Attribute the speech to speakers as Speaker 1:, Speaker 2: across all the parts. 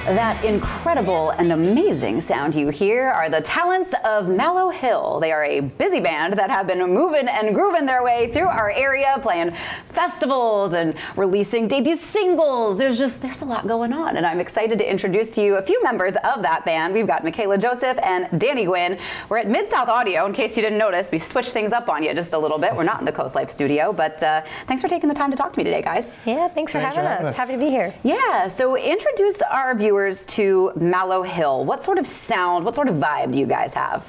Speaker 1: That incredible and amazing sound you hear are the talents of Mallow Hill. They are a busy band that have been moving and grooving their way through our area, playing festivals and releasing debut singles. There's a lot going on, and I'm excited to introduce to you a few members of that band. We've got Mikayla Joseph and Daniel Gwinn. We're at Mid-South Audio. In case you didn't notice, we switched things up on you just a little bit. We're not in the CoastLife studio, but thanks for taking the time to talk to me today, guys.
Speaker 2: Yeah, thanks for having us. Happy to be here.
Speaker 1: Yeah, so introduce our viewers to Mallow Hill. What sort of sound, what sort of vibe do you guys have?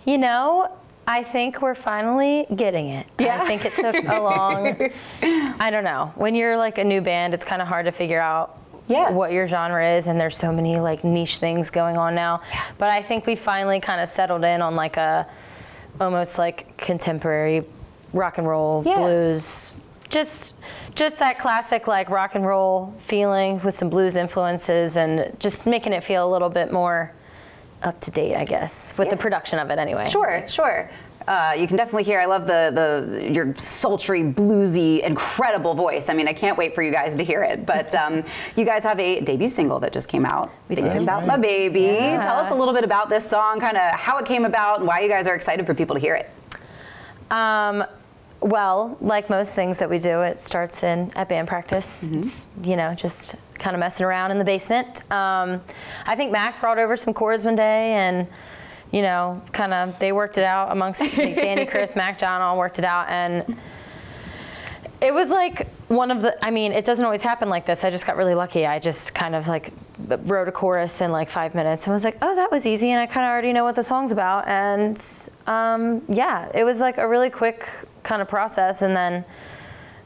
Speaker 2: You know, I think we're finally getting it.
Speaker 1: Yeah.
Speaker 2: I think it took a long, I don't know. When you're like a new band, it's kind of hard to figure out what your genre is, and there's so many like niche things going on now. But I think we finally kind of settled in on like a almost like contemporary rock and roll, blues, just that classic like rock and roll feeling with some blues influences, and just making it feel a little bit more up to date, I guess, with the production of it anyway.
Speaker 1: Sure. You can definitely hear, I love your sultry, bluesy, incredible voice. I mean, I can't wait for you guys to hear it. But you guys have a debut single that just came out. Thinking About My Baby. Yeah. Tell us a little bit about this song, kind of how it came about, and why you guys are excited for people to hear it.
Speaker 2: Well, like most things that we do, it starts at band practice. It's, you know, just kind of messing around in the basement. I think Mac brought over some chords one day, and you know, kind of they worked it out amongst like, Danny, Chris, Mac, John, all worked it out, and it was like one of the. I mean, it doesn't always happen like this. I just got really lucky. I just kind of like wrote a chorus in like 5 minutes and was like, oh, that was easy, and I kind of already know what the song's about, and yeah, it was like a really quick kind of process. And then,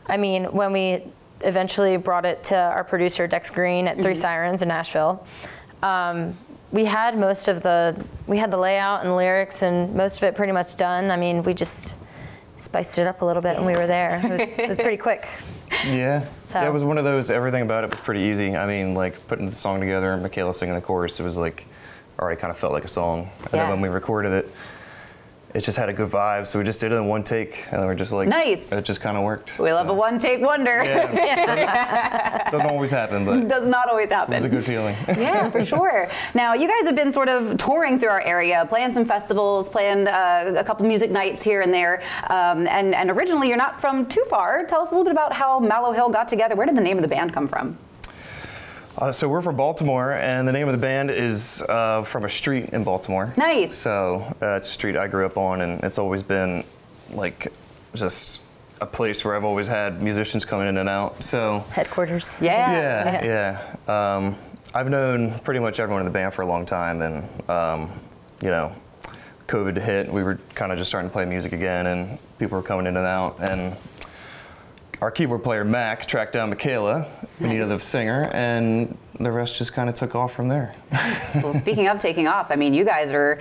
Speaker 2: I mean, when we eventually brought it to our producer Dex Green at Three Sirens in Nashville, we had the layout and lyrics and most of it pretty much done. I mean, we just spiced it up a little bit when we were there. It was pretty quick.
Speaker 3: Yeah. So. Yeah, it was one of those, everything about it was pretty easy. I mean, like putting the song together and Mikayla singing the chorus, it was like, already kind of felt like a song. And then when we recorded it, it just had a good vibe, so we just did it in one take, and we're just like,
Speaker 1: nice.
Speaker 3: It just kind of worked.
Speaker 1: We love a one-take wonder.
Speaker 3: Yeah. Doesn't always happen, but
Speaker 1: does not always happen.
Speaker 3: It was a good feeling.
Speaker 1: Yeah, for sure. Now, you guys have been sort of touring through our area, playing some festivals, playing a couple music nights here and there, and originally you're not from too far. Tell us a little bit about how Mallow Hill got together. Where did the name of the band come from?
Speaker 3: So we're from Baltimore, and the name of the band is from a street in Baltimore.
Speaker 1: Nice.
Speaker 3: So it's a street I grew up on, and it's always been like just a place where I've always had musicians coming in and out. So
Speaker 2: headquarters.
Speaker 3: Yeah. I've known pretty much everyone in the band for a long time, and you know, COVID hit. We were kind of just starting to play music again, and people were coming in and out, and our keyboard player, Mac, tracked down Mikayla. We needed the singer, and the rest just kind of took off from there.
Speaker 1: Nice. Well, speaking of taking off, I mean, you guys are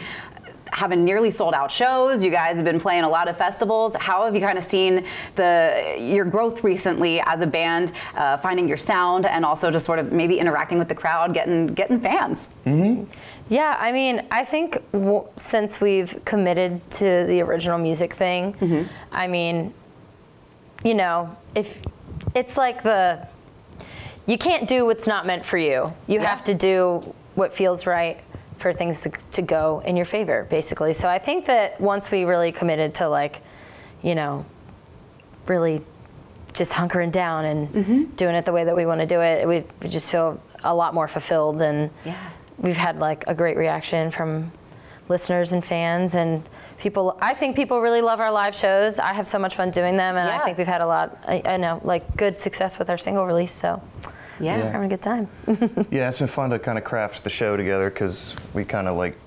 Speaker 1: having nearly sold out shows. You guys have been playing a lot of festivals. How have you kind of seen your growth recently as a band, finding your sound, and also just sort of maybe interacting with the crowd, getting fans?
Speaker 2: Yeah, I mean, I think since we've committed to the original music thing, I mean, you know, if it's like you can't do what's not meant for you. You have to do what feels right for things to go in your favor, basically. So I think that once we really committed to like, you know, really just hunkering down and doing it the way that we want to do it, we just feel a lot more fulfilled, and we've had like a great reaction from listeners and fans, and people. I think people really love our live shows. I have so much fun doing them, and I think we've had a lot, I know, like good success with our single release, so we're having a good time.
Speaker 3: Yeah, it's been fun to kind of craft the show together, because we kind of like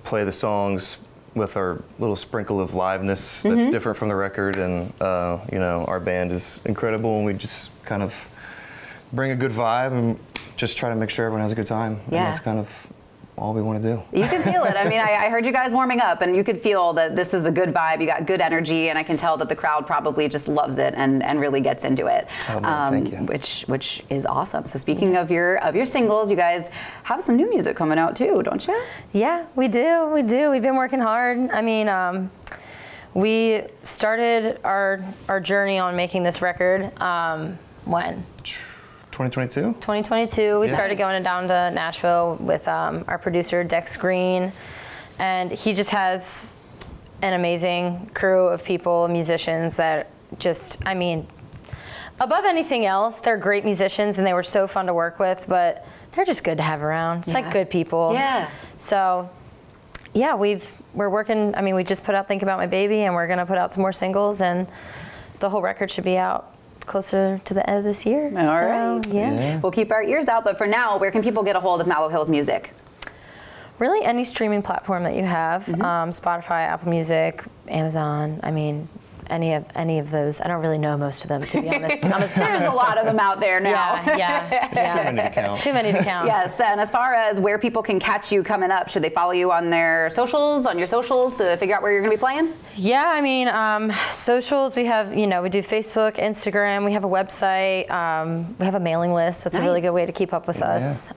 Speaker 3: play the songs with our little sprinkle of liveness that's different from the record, and you know, our band is incredible, and we just kind of bring a good vibe and just try to make sure everyone has a good time. And that's kind of all we want to do.
Speaker 1: You can feel it. I mean, I heard you guys warming up, and you could feel that this is a good vibe. You got good energy, and I can tell that the crowd probably just loves it and really gets into it.
Speaker 3: Oh, man, thank you.
Speaker 1: Which is awesome. So speaking of your singles, you guys have some new music coming out too, don't you?
Speaker 2: Yeah, we do. We've been working hard. I mean, we started our journey on making this record when?
Speaker 3: 2022?
Speaker 2: 2022, we
Speaker 3: Yeah.
Speaker 2: started going down to Nashville with our producer, Dex Green, and he just has an amazing crew of people, musicians that just, I mean, above anything else, they're great musicians and they were so fun to work with, but they're just good to have around. It's like good people.
Speaker 1: Yeah.
Speaker 2: So, yeah, we're working, I mean, we just put out Think About My Baby, and we're going to put out some more singles, and the whole record should be out closer to the end of this year.
Speaker 1: All right.
Speaker 2: Yeah.
Speaker 1: We'll keep our ears out, but for now, where can people get a hold of Mallow Hill's music?
Speaker 2: Really, any streaming platform that you have, Spotify, Apple Music, Amazon, I mean, any of those. I don't really know most of them, to be honest.
Speaker 1: There's a lot of them out there now.
Speaker 2: Yeah.
Speaker 3: Too many to count.
Speaker 2: Too many to count.
Speaker 1: Yes, and as far as where people can catch you coming up, should they follow you on their socials, on your socials, to figure out where you're going to be playing?
Speaker 2: Yeah, I mean, socials, we have, we do Facebook, Instagram, we have a website, we have a mailing list. That's a really good way to keep up with us.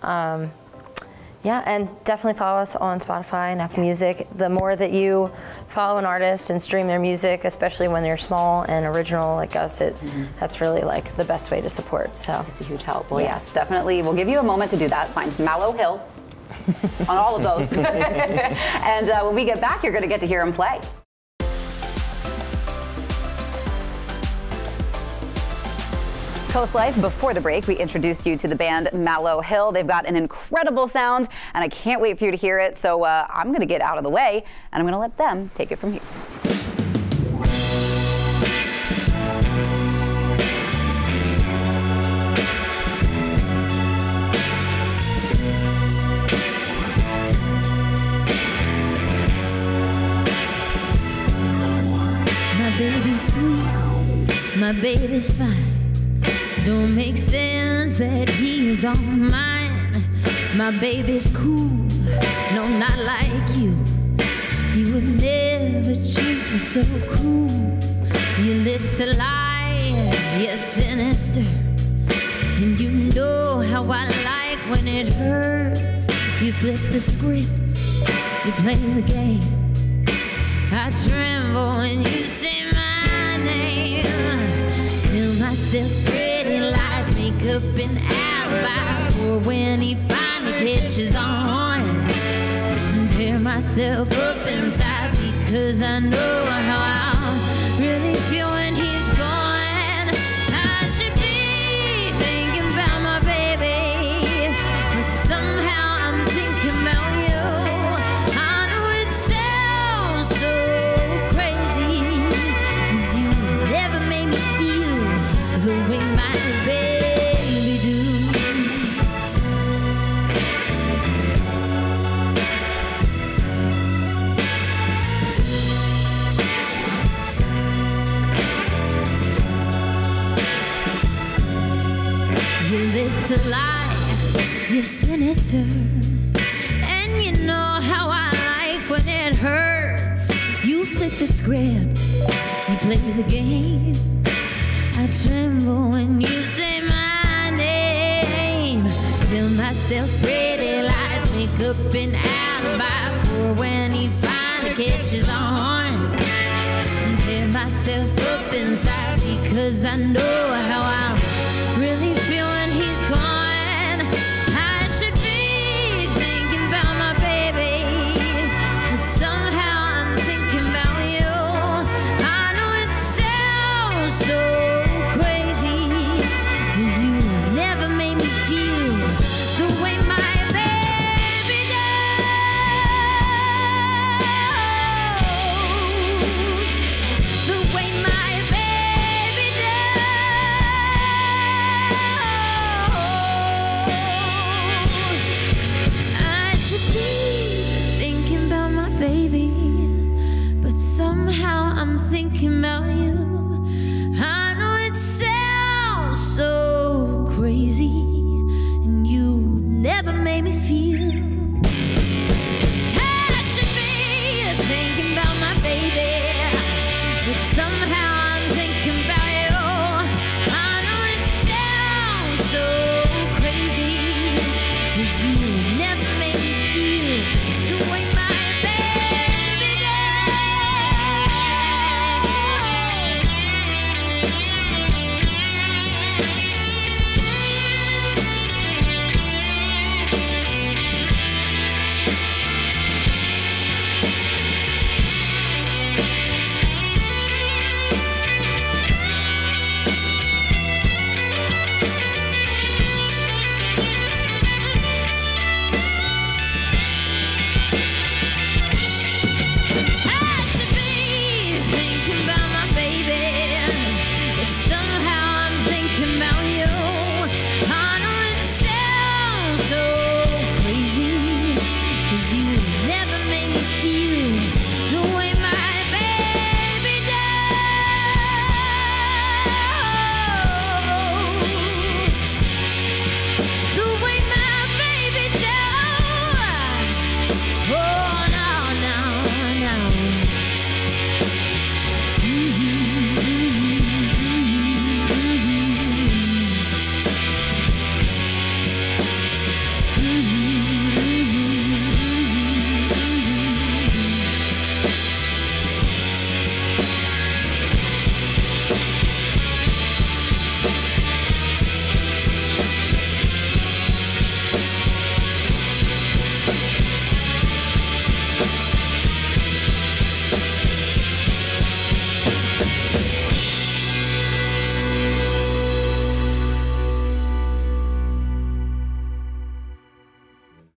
Speaker 2: Yeah, and definitely follow us on Spotify and Apple Music. The more that you follow an artist and stream their music, especially when they're small and original like us, that's really like the best way to support. So
Speaker 1: it's a huge help. Well, yes, definitely. We'll give you a moment to do that. Find Mallow Hill on all of those. And when we get back, you're going to get to hear him play. CoastLife, before the break, we introduced you to the band Mallow Hill. They've got an incredible sound, and I can't wait for you to hear it. So I'm going to get out of the way, and I'm going to let them take it from here.
Speaker 4: My baby's sweet, my baby's fine. Don't make sense that he is on mine. My baby's cool, no, not like you. He would never treat me so cruel. You live to lie, you're sinister, and you know how I like when it hurts. You flip the script, you play the game. I tremble when you say my name. Tell myself pretty lies, make up an alibi for when he finally catches on. Tear myself up inside because I know how I really feel when he's gone. I should be thinking about my baby, but somehow I'm thinking about you. I know it sounds so crazy, 'cause you never made me feel the way my baby do. You live to lie, you're sinister, and you know how I like when it hurts. You flip the script, you play the game. I tremble when you say my name. Tell myself pretty lies, make up an alibi for when he finally catches on. Tear myself up inside because I know how I really feel when he's gone. I should be thinking about my baby, but somehow I'm thinking about you. I know it sounds so crazy, 'cause you never made me feel the way my baby does. The way my baby does. I should be thinking about my baby, but somehow I'm thinking about you.